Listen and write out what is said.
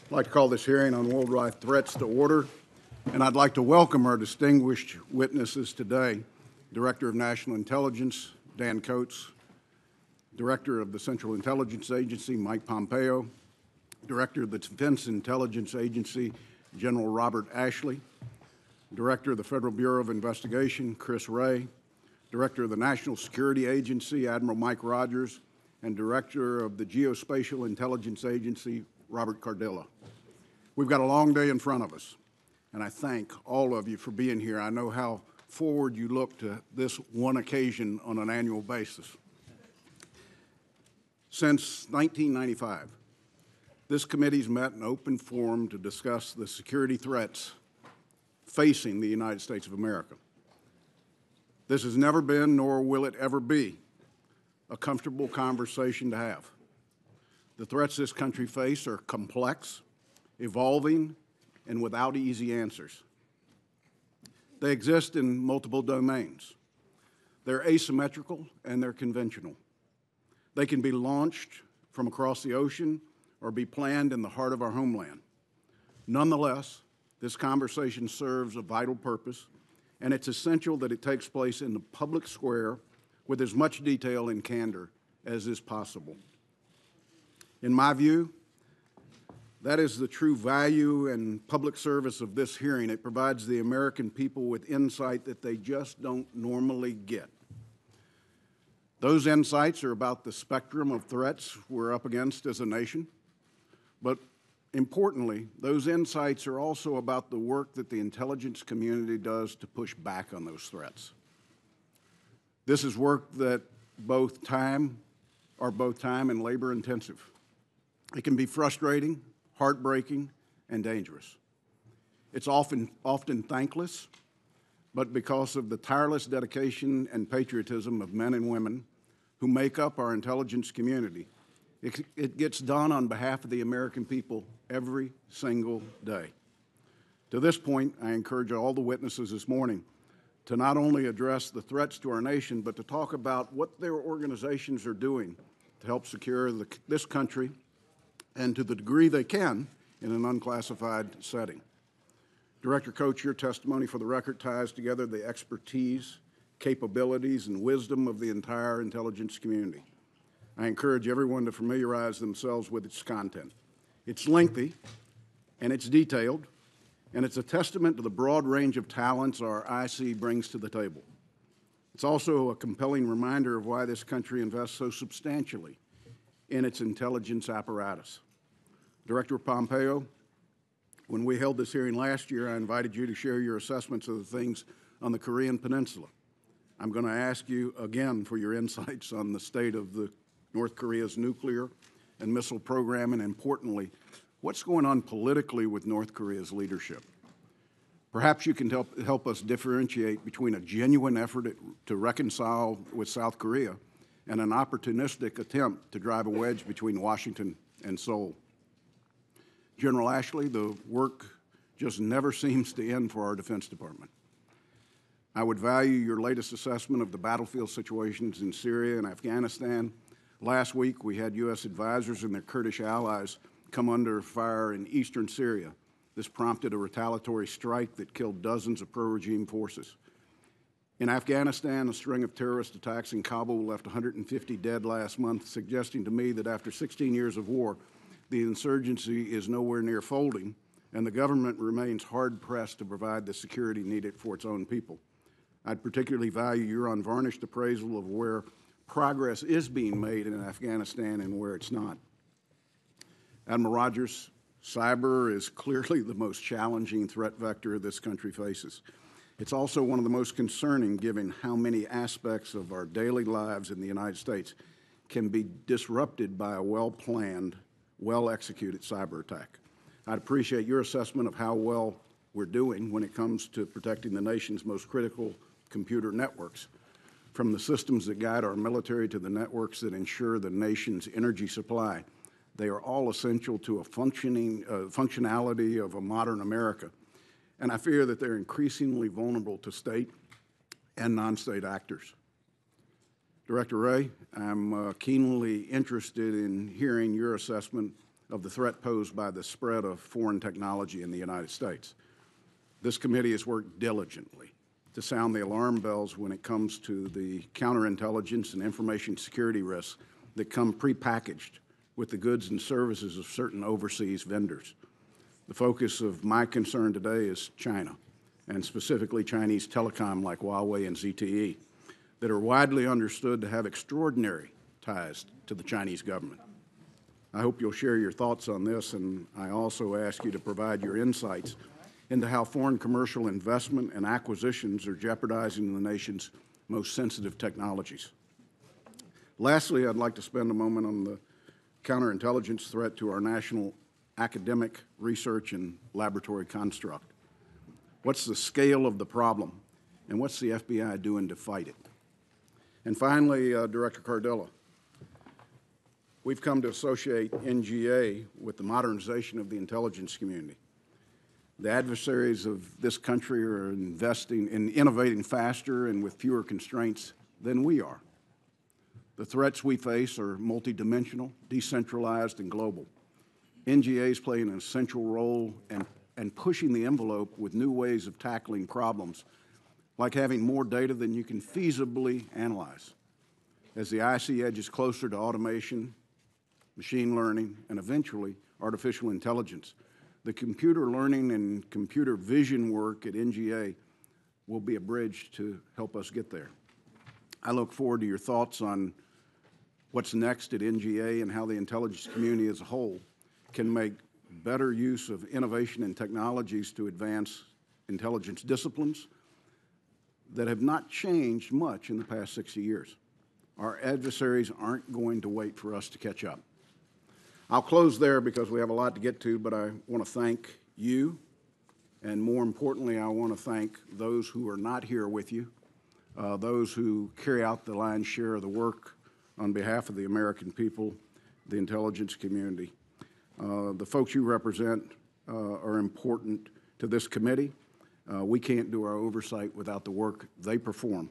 I'd like to call this hearing on worldwide threats to order, and I'd like to welcome our distinguished witnesses today, Director of National Intelligence, Dan Coats, Director of the Central Intelligence Agency, Mike Pompeo, Director of the Defense Intelligence Agency, General Robert Ashley, Director of the Federal Bureau of Investigation, Chris Wray, Director of the National Security Agency, Admiral Mike Rogers, and Director of the Geospatial Intelligence Agency, Robert Cardilla. We've got a long day in front of us, and I thank all of you for being here. I know how forward you look to this one occasion on an annual basis. Since 1995, this committee's met in open forum to discuss the security threats facing the United States of America. This has never been, nor will it ever be, a comfortable conversation to have. The threats this country faces are complex, evolving, and without easy answers. They exist in multiple domains. They're asymmetrical and they're conventional. They can be launched from across the ocean or be planned in the heart of our homeland. Nonetheless, this conversation serves a vital purpose, and it's essential that it takes place in the public square with as much detail and candor as is possible. In my view, that is the true value and public service of this hearing. It provides the American people with insight that they just don't normally get. Those insights are about the spectrum of threats we're up against as a nation, but importantly, those insights are also about the work that the intelligence community does to push back on those threats. This is work that both time and labor intensive. It can be frustrating, heartbreaking, and dangerous. It's often thankless, but because of the tireless dedication and patriotism of men and women who make up our intelligence community, it gets done on behalf of the American people every single day. To this point, I encourage all the witnesses this morning to not only address the threats to our nation, but to talk about what their organizations are doing to help secure this country and to the degree they can in an unclassified setting. Director Coats, your testimony for the record ties together the expertise, capabilities, and wisdom of the entire intelligence community. I encourage everyone to familiarize themselves with its content. It's lengthy, and it's detailed, and it's a testament to the broad range of talents our IC brings to the table. It's also a compelling reminder of why this country invests so substantially in its intelligence apparatus. Director Pompeo, when we held this hearing last year, I invited you to share your assessments of the things on the Korean Peninsula. I'm going to ask you again for your insights on the state of North Korea's nuclear and missile program, and importantly, what's going on politically with North Korea's leadership. Perhaps you can help us differentiate between a genuine effort to reconcile with South Korea and an opportunistic attempt to drive a wedge between Washington and Seoul. General Ashley, the work just never seems to end for our Defense Department. I would value your latest assessment of the battlefield situations in Syria and Afghanistan. Last week, we had U.S. advisors and their Kurdish allies come under fire in eastern Syria. This prompted a retaliatory strike that killed dozens of pro-regime forces. In Afghanistan, a string of terrorist attacks in Kabul left 150 dead last month, suggesting to me that after 16 years of war, the insurgency is nowhere near folding, and the government remains hard-pressed to provide the security needed for its own people. I'd particularly value your unvarnished appraisal of where progress is being made in Afghanistan and where it's not. Admiral Rogers, cyber is clearly the most challenging threat vector this country faces. It's also one of the most concerning, given how many aspects of our daily lives in the United States can be disrupted by a well-planned, well-executed cyber attack. I'd appreciate your assessment of how well we're doing when it comes to protecting the nation's most critical computer networks, from the systems that guide our military to the networks that ensure the nation's energy supply. They are all essential to a functionality of a modern America, and I fear that they're increasingly vulnerable to state and non-state actors. Director Wray, I'm keenly interested in hearing your assessment of the threat posed by the spread of foreign technology in the United States. This committee has worked diligently to sound the alarm bells when it comes to the counterintelligence and information security risks that come prepackaged with the goods and services of certain overseas vendors. The focus of my concern today is China, and specifically Chinese telecom like Huawei and ZTE, that are widely understood to have extraordinary ties to the Chinese government. I hope you'll share your thoughts on this, and I also ask you to provide your insights into how foreign commercial investment and acquisitions are jeopardizing the nation's most sensitive technologies. Lastly, I'd like to spend a moment on the counterintelligence threat to our national academic research and laboratory construct. What's the scale of the problem, and what's the FBI doing to fight it? And finally, Director Cardella, we've come to associate NGA with the modernization of the intelligence community. The adversaries of this country are investing in innovating faster and with fewer constraints than we are. The threats we face are multidimensional, decentralized, and global. NGA is playing an essential role and pushing the envelope with new ways of tackling problems, like having more data than you can feasibly analyze. As the IC edges closer to automation, machine learning, and eventually artificial intelligence, the computer learning and computer vision work at NGA will be a bridge to help us get there. I look forward to your thoughts on what's next at NGA and how the intelligence community as a whole can make better use of innovation and technologies to advance intelligence disciplines that have not changed much in the past 60 years. Our adversaries aren't going to wait for us to catch up. I'll close there because we have a lot to get to, but I want to thank you, and more importantly, I want to thank those who are not here with you, those who carry out the lion's share of the work on behalf of the American people, the intelligence community. The folks you represent are important to this committee. We can't do our oversight without the work they perform